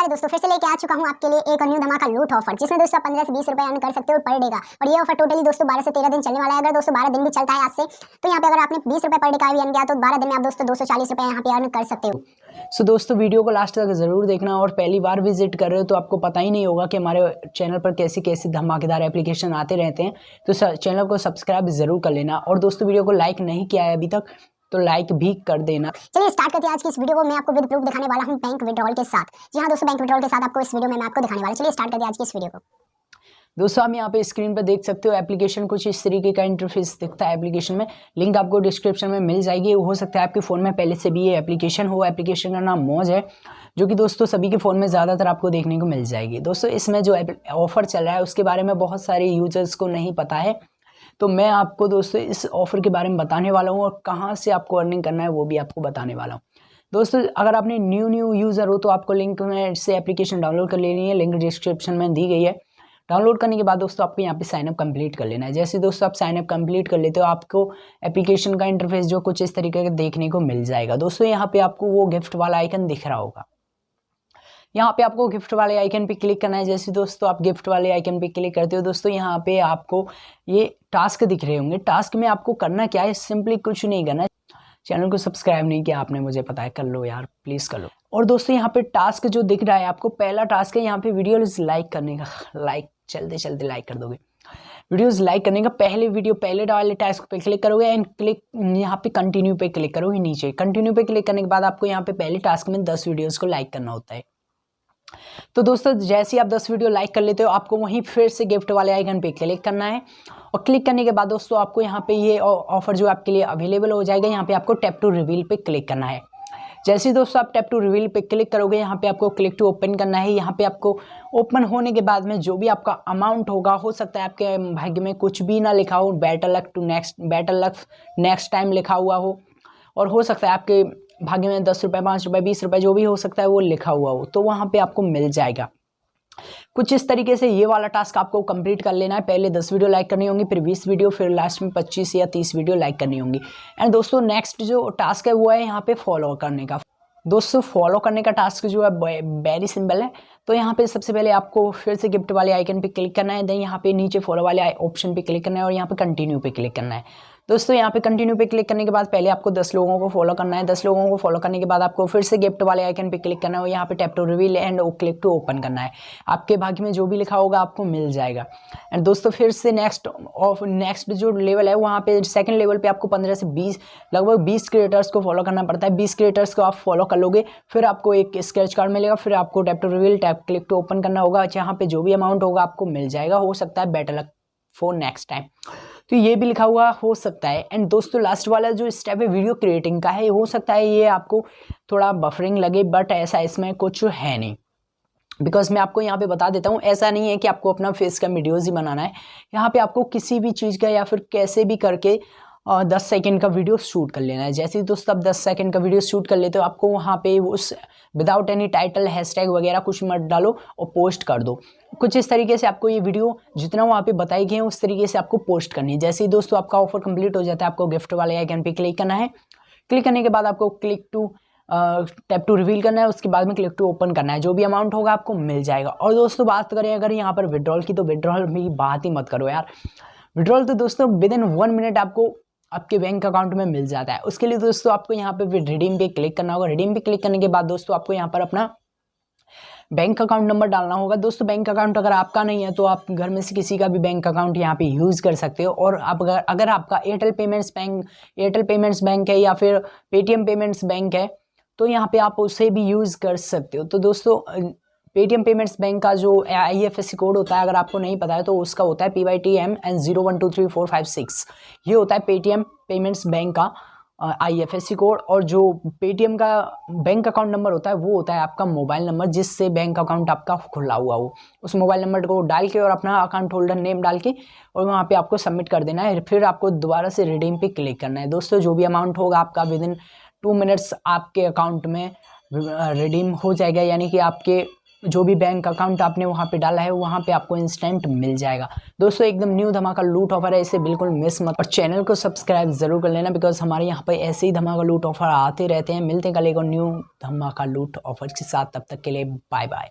नमस्कार दोस्तों, फिर से लेके आ चुका हूं आपके लिए एक न्यू धमाका लूट ऑफर, जिसमें दोस्तों 15 से 20 रुपए अर्न कर सकते हो पर डे का। और ये ऑफर टोटली दोस्तों 12 से 13 दिन चलने वाला है। अगर दोस्तों 12 दिन भी चलता है आज से, तो यहाँ पे अगर आपने 20 रुपए पर डे का भी अर्न किया तो 12 दिन में आप दोस्तों 240 रुपए यहाँ पे अर्न कर सकते हो। सो दोस्तों वीडियो को लास्ट तक जरूर देखना, और पहली बार विजिट कर रहे हो तो आपको पता ही नहीं होगा कि हमारे चैनल पर कैसी कैसी धमाकेदार एप्लीकेशन आते रहते हैं, तो चैनल को सब्सक्राइब जरूर कर लेना। और दोस्तों वीडियो को लाइक नहीं किया है अभी तक तो लाइक भी कर देना। चलिए स्टार्ट करते हैं आज की इस वीडियो को। मैं आपको विद प्रूफ दिखाने वाला हूं बैंक विड्रॉल के साथ। जी हां दोस्तों, बैंक विड्रॉल के साथ आपको इस वीडियो में मैं आपको दिखाने वाला हूं। चलिए स्टार्ट करते हैं आज की इस वीडियो को। दोस्तों हम यहाँ पे स्क्रीन पर देख सकते हो एप्लीकेशन कुछ इस तरीके का इंटरफेस दिखता है। एप्लीकेशन में लिंक आपको डिस्क्रिप्शन में मिल जाएगी। हो सकता है आपके फ़ोन में पहले से भी ये एप्लीकेशन हो। एप्लीकेशन का नाम मौज है, जो कि दोस्तों सभी के फ़ोन में ज़्यादातर आपको देखने को मिल जाएगी। दोस्तों इसमें जो ऑफ़र चल रहा है उसके बारे में बहुत सारे यूजर्स को नहीं पता है, तो मैं आपको दोस्तों इस ऑफ़र के बारे में बताने वाला हूँ, और कहाँ से आपको अर्निंग करना है वो भी आपको बताने वाला हूँ। दोस्तों अगर आपने न्यू यूज़र हो तो आपको लिंक में से एप्लीकेशन डाउनलोड कर लेनी है, लिंक डिस्क्रिप्शन में दी गई है। डाउनलोड करने के बाद दोस्तों आपको यहाँ पे साइनअप कंप्लीट कर लेना है। जैसे दोस्तों आप साइनअप कंप्लीट कर लेते हो, आपको एप्लीकेशन का इंटरफेस जो कुछ इस तरीके का देखने को मिल जाएगा। दोस्तों यहाँ पे आपको वो गिफ्ट वाला आइकन दिख रहा होगा, यहाँ पे आपको गिफ्ट वाले आइकन पे क्लिक करना है। जैसे दोस्तों आप गिफ्ट वाले आइकन पे क्लिक करते हो दोस्तों, यहाँ पे आपको ये टास्क दिख रहे होंगे। टास्क में आपको करना क्या है, सिंपली कुछ नहीं करना है। चैनल को सब्सक्राइब नहीं किया आपने, मुझे पता है, कर लो यार, प्लीज़ कर लो। और दोस्तों यहाँ पे टास्क जो दिख रहा है आपको, पहला टास्क है यहाँ पे वीडियोज़ लाइक करने का। लाइक चलते चलते लाइक कर दोगे। वीडियोज़ लाइक करने का पहले वाले टास्क पे क्लिक करोगे एंड क्लिक यहाँ पे कंटिन्यू पे क्लिक करोगे। नीचे कंटिन्यू पे क्लिक करने के बाद आपको यहाँ पे पहले टास्क में 10 वीडियोज़ को लाइक करना होता है। तो दोस्तों जैसे ही आप 10 वीडियो लाइक कर लेते हो, आपको वहीं फिर से गिफ्ट वाले आइकन पे क्लिक करना है। और क्लिक करने के बाद दोस्तों आपको यहाँ पे ये ऑफर जो आपके लिए अवेलेबल हो जाएगा। यहाँ पे आपको टैप टू रिवील पे क्लिक करना है। जैसे ही दोस्तों आप टैप टू रिवील पे क्लिक करोगे, यहाँ पे आपको क्लिक टू ओपन करना है। यहाँ पे आपको ओपन होने के बाद में जो भी आपका अमाउंट होगा, हो सकता है आपके भाग्य में कुछ भी ना लिखा हो, बेटर लक नेक्स्ट टाइम लिखा हुआ हो, और हो सकता है आपके भाग्य में 10 रुपये, 5 रुपये, 20 रुपये जो भी हो सकता है वो लिखा हुआ हो, तो वहाँ पे आपको मिल जाएगा। कुछ इस तरीके से ये वाला टास्क आपको कंप्लीट कर लेना है। पहले 10 वीडियो लाइक करनी होंगी, फिर 20 वीडियो, फिर लास्ट में 25 या 30 वीडियो लाइक करनी होंगी। एंड दोस्तों नेक्स्ट जो टास्क है वो है यहाँ पे फॉलो करने का। दोस्तों फॉलो करने का टास्क जो है वेरी सिंपल है। तो यहाँ पे सबसे पहले आपको फिर से गिफ्ट वाले आइकन पे क्लिक करना है, देन यहाँ पे नीचे फॉलो वाले ऑप्शन पे क्लिक करना है, और यहाँ पे कंटिन्यू पे क्लिक करना है। दोस्तों यहाँ पे कंटिन्यू पे क्लिक करने के बाद पहले आपको 10 लोगों को फॉलो करना है। 10 लोगों को फॉलो करने के बाद आपको फिर से गिफ्ट वाले आइकन पे क्लिक करना है, और यहाँ पे tap to reveal and click to open करना है। आपके भाग्य में जो भी लिखा होगा आपको मिल जाएगा। एंड दोस्तों फिर से नेक्स्ट जो लेवल है वहाँ पे सेकंड लेवल पे आपको 15 से 20 लगभग 20 क्रिएटर्स को फॉलो करना पड़ता है। 20 क्रिएटर्स को आप फॉलो कर लोगे, फिर आपको एक स्क्रैच कार्ड मिलेगा, फिर आपको tap to reveal tap click to open करना होगा। यहाँ पे जो भी अमाउंट होगा आपको मिल जाएगा। हो सकता है better luck for next time, तो ये भी लिखा हुआ हो सकता है। एंड दोस्तों लास्ट वाला जो स्टेप है वीडियो क्रिएटिंग का है, हो सकता है ये आपको थोड़ा बफरिंग लगे, बट ऐसा इसमें कुछ है नहीं। बिकॉज मैं आपको यहाँ पे बता देता हूँ, ऐसा नहीं है कि आपको अपना फेस का वीडियोज़ ही बनाना है। यहाँ पे आपको किसी भी चीज़ का या फिर कैसे भी करके 10 सेकंड का वीडियो शूट कर लेना है। जैसे ही दोस्तों आप 10 सेकंड का वीडियो शूट कर लेते हो, आपको वहाँ पे उस विदाउट एनी टाइटल, हैशटैग वगैरह कुछ मत डालो और पोस्ट कर दो। कुछ इस तरीके से आपको ये वीडियो जितना वहाँ पे बताई गई है उस तरीके से आपको पोस्ट करनी है। जैसे ही दोस्तों आपका ऑफर कंप्लीट हो जाता है, आपको गिफ्ट वाले आइकन पे क्लिक करना है। क्लिक करने के बाद आपको click to tap to reveal करना है, उसके बाद में क्लिक टू ओपन करना है। जो भी अमाउंट होगा आपको मिल जाएगा। और दोस्तों बात करें अगर यहाँ पर विड्रॉल की, तो विड्रॉल में बात ही मत करो यार। विड्रॉल तो दोस्तों विद इन 1 मिनट आपको आपके बैंक अकाउंट में मिल जाता है। उसके लिए दोस्तों आपको यहाँ पे रिडीम पे क्लिक करना होगा। रिडीम पे क्लिक करने के बाद दोस्तों आपको यहाँ पर अपना बैंक अकाउंट नंबर डालना होगा। दोस्तों बैंक अकाउंट अगर आपका नहीं है तो आप घर में से किसी का भी बैंक अकाउंट यहाँ पे यूज़ कर सकते हो। और आप अगर आपका एयरटेल पेमेंट्स बैंक है या फिर पेटीएम पेमेंट्स बैंक है, तो यहाँ पे आप उसे भी यूज़ कर सकते हो। तो दोस्तों पेटीएम पेमेंट्स बैंक का जो IFSC कोड होता है, अगर आपको नहीं पता है तो उसका होता है PYTM and 01234556। ये होता है पेटीएम पेमेंट्स बैंक का IFSC कोड। और जो पेटीएम का बैंक अकाउंट नंबर होता है वो होता है आपका मोबाइल नंबर, जिससे बैंक अकाउंट आपका खुला हुआ हो। उस मोबाइल नंबर को डाल के और अपना अकाउंट होल्डर नेम डाल के और वहाँ पे आपको सबमिट कर देना है। फिर आपको दोबारा से रिडीम पे क्लिक करना है। दोस्तों जो भी अमाउंट होगा आपका विद इन 2 मिनट्स आपके अकाउंट में रिडीम हो जाएगा, यानी कि आपके जो भी बैंक अकाउंट आपने वहाँ पे डाला है वहाँ पे आपको इंस्टेंट मिल जाएगा। दोस्तों एकदम न्यू धमाका लूट ऑफर है, इसे बिल्कुल मिस मत, और चैनल को सब्सक्राइब जरूर कर लेना, बिकॉज हमारे यहाँ पे ऐसे ही धमाका लूट ऑफर आते रहते हैं। मिलते हैं कल एक और न्यू धमाका लूट ऑफर के साथ, तब तक के लिए बाय बाय।